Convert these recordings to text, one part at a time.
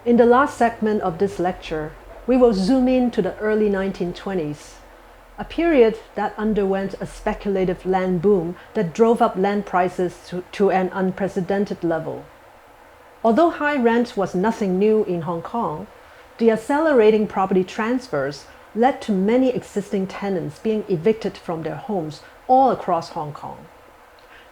In the last segment of this lecture, we will zoom in to the early 1920s, a period that underwent a speculative land boom that drove up land prices to an unprecedented level. Although high rent was nothing new in Hong Kong, the accelerating property transfers led to many existing tenants being evicted from their homes all across Hong Kong.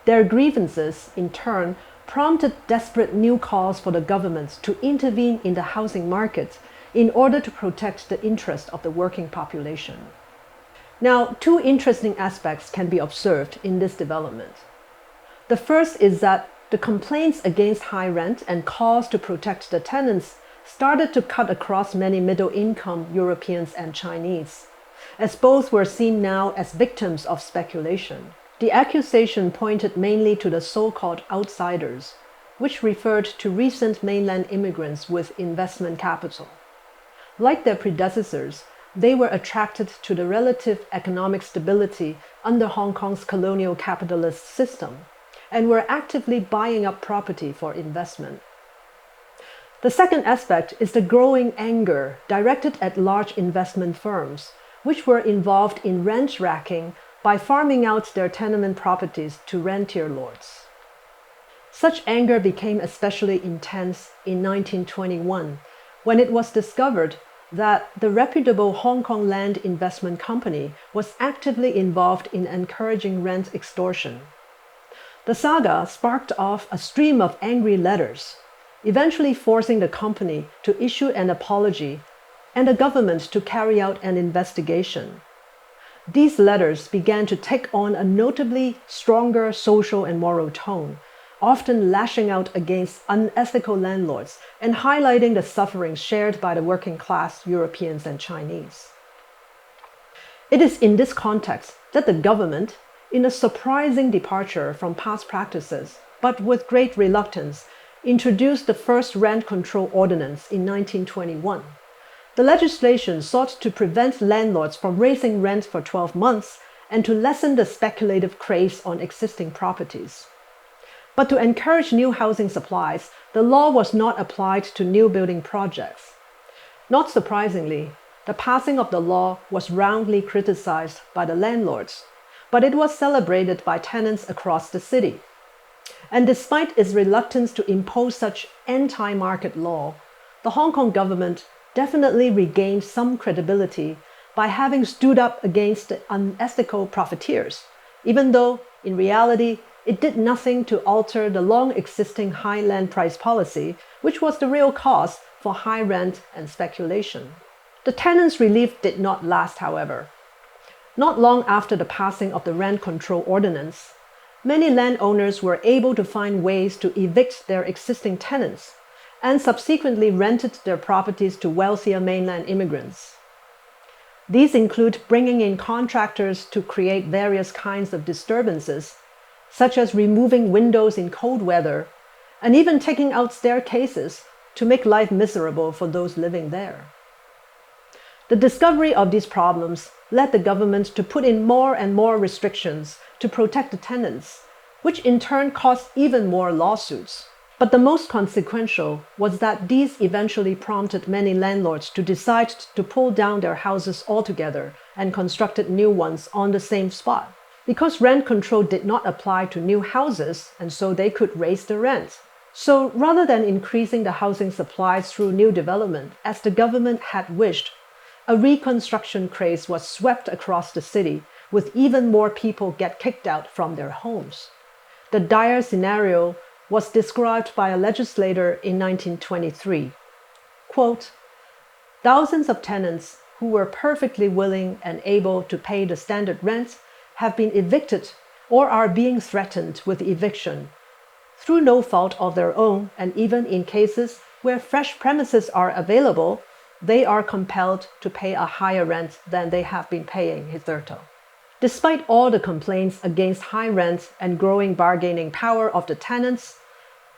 Their grievances, in turn, prompted desperate new calls for the government to intervene in the housing market in order to protect the interests of the working population. Now, two interesting aspects can be observed in this development. The first is that the complaints against high rent and calls to protect the tenants started to cut across many middle-income Europeans and Chinese, as both were seen now as victims of speculation. The accusation pointed mainly to the so-called outsiders, which referred to recent mainland immigrants with investment capital. Like their predecessors, they were attracted to the relative economic stability under Hong Kong's colonial capitalist system and were actively buying up property for investment. The second aspect is the growing anger directed at large investment firms, which were involved in rent racking by farming out their tenement properties to rentier lords. Such anger became especially intense in 1921, when it was discovered that the reputable Hong Kong Land Investment Company was actively involved in encouraging rent extortion. The saga sparked off a stream of angry letters, eventually forcing the company to issue an apology and the government to carry out an investigation. These letters began to take on a notably stronger social and moral tone, often lashing out against unethical landlords and highlighting the suffering shared by the working class Europeans and Chinese. It is in this context that the government, in a surprising departure from past practices, but with great reluctance, introduced the first rent control ordinance in 1921. The legislation sought to prevent landlords from raising rent for 12 months and to lessen the speculative craze on existing properties. But to encourage new housing supplies, the law was not applied to new building projects. Not surprisingly, the passing of the law was roundly criticized by the landlords, but it was celebrated by tenants across the city. And despite its reluctance to impose such anti-market law, the Hong Kong government definitely regained some credibility by having stood up against the unethical profiteers, even though, in reality, it did nothing to alter the long-existing high land price policy, which was the real cause for high rent and speculation. The tenants' relief did not last, however. Not long after the passing of the rent control ordinance, many landowners were able to find ways to evict their existing tenants and subsequently rented their properties to wealthier mainland immigrants. These include bringing in contractors to create various kinds of disturbances, such as removing windows in cold weather, and even taking out staircases to make life miserable for those living there. The discovery of these problems led the government to put in more and more restrictions to protect the tenants, which in turn caused even more lawsuits. But the most consequential was that these eventually prompted many landlords to decide to pull down their houses altogether and constructed new ones on the same spot. Because rent control did not apply to new houses, and so they could raise the rent. So rather than increasing the housing supply through new development, as the government had wished, a reconstruction craze was swept across the city, with even more people get kicked out from their homes. The dire scenario was described by a legislator in 1923. Quote, "Thousands of tenants who were perfectly willing and able to pay the standard rent have been evicted or are being threatened with eviction through no fault of their own, and even in cases where fresh premises are available, they are compelled to pay a higher rent than they have been paying hitherto." Despite all the complaints against high rent and growing bargaining power of the tenants,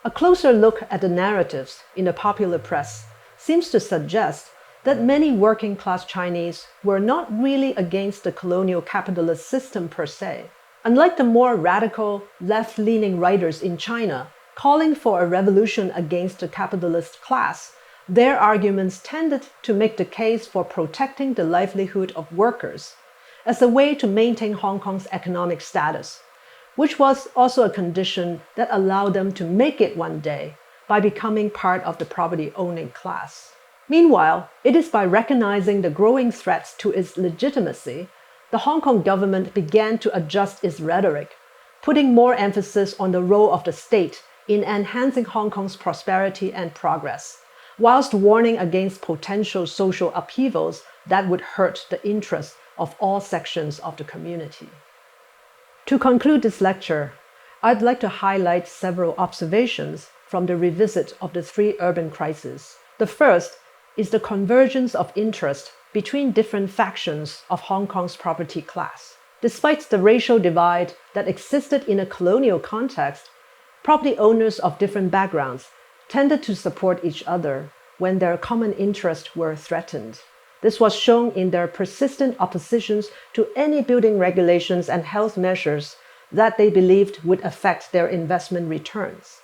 a closer look at the narratives in the popular press seems to suggest that many working-class Chinese were not really against the colonial capitalist system per se. Unlike the more radical, left-leaning writers in China calling for a revolution against the capitalist class, their arguments tended to make the case for protecting the livelihood of workers as a way to maintain Hong Kong's economic status, which was also a condition that allowed them to make it one day by becoming part of the property-owning class. Meanwhile, it is by recognizing the growing threats to its legitimacy, the Hong Kong government began to adjust its rhetoric, putting more emphasis on the role of the state in enhancing Hong Kong's prosperity and progress, whilst warning against potential social upheavals that would hurt the interests of all sections of the community. To conclude this lecture, I'd like to highlight several observations from the revisit of the three urban crises. The first is the convergence of interest between different factions of Hong Kong's property class. Despite the racial divide that existed in a colonial context, property owners of different backgrounds tended to support each other when their common interests were threatened. This was shown in their persistent oppositions to any building regulations and health measures that they believed would affect their investment returns.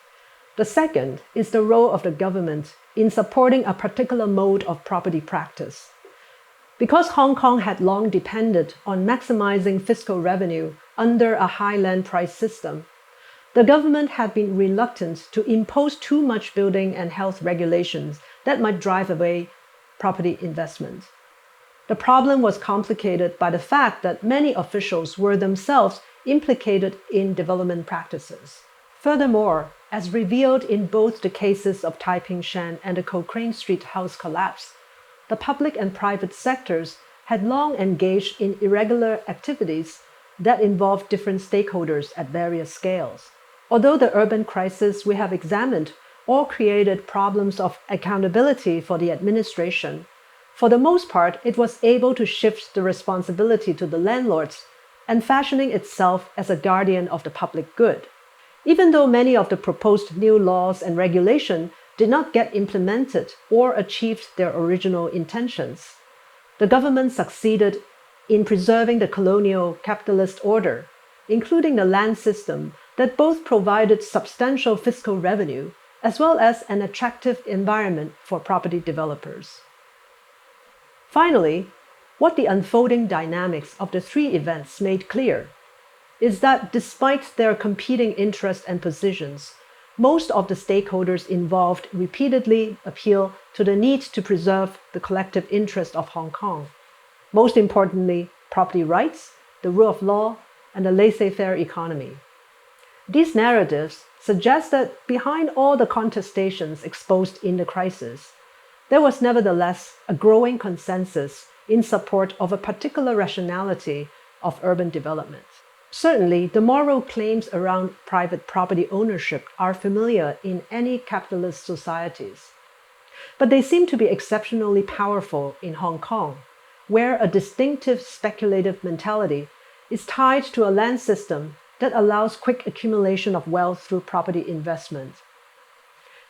The second is the role of the government in supporting a particular mode of property practice. Because Hong Kong had long depended on maximizing fiscal revenue under a high land price system, the government had been reluctant to impose too much building and health regulations that might drive away property investment. The problem was complicated by the fact that many officials were themselves implicated in development practices. Furthermore, as revealed in both the cases of Taiping Shan and the Cochrane Street house collapse, the public and private sectors had long engaged in irregular activities that involved different stakeholders at various scales. Although the urban crisis we have examined all created problems of accountability for the administration, for the most part, it was able to shift the responsibility to the landlords and fashioning itself as a guardian of the public good. Even though many of the proposed new laws and regulation did not get implemented or achieved their original intentions, the government succeeded in preserving the colonial capitalist order, including the land system that both provided substantial fiscal revenue as well as an attractive environment for property developers. Finally, what the unfolding dynamics of the three events made clear is that despite their competing interests and positions, most of the stakeholders involved repeatedly appeal to the need to preserve the collective interest of Hong Kong. Most importantly, property rights, the rule of law, and the laissez-faire economy. These narratives suggest that behind all the contestations exposed in the crisis, there was nevertheless a growing consensus in support of a particular rationality of urban development. Certainly, the moral claims around private property ownership are familiar in any capitalist societies. But they seem to be exceptionally powerful in Hong Kong, where a distinctive speculative mentality is tied to a land system that allows quick accumulation of wealth through property investment.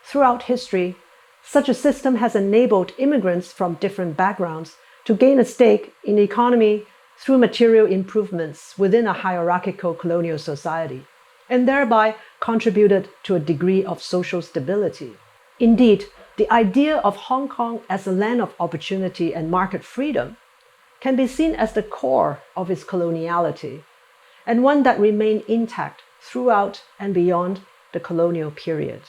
Throughout history, such a system has enabled immigrants from different backgrounds to gain a stake in the economy through material improvements within a hierarchical colonial society, and thereby contributed to a degree of social stability. Indeed, the idea of Hong Kong as a land of opportunity and market freedom can be seen as the core of its coloniality, and one that remained intact throughout and beyond the colonial period.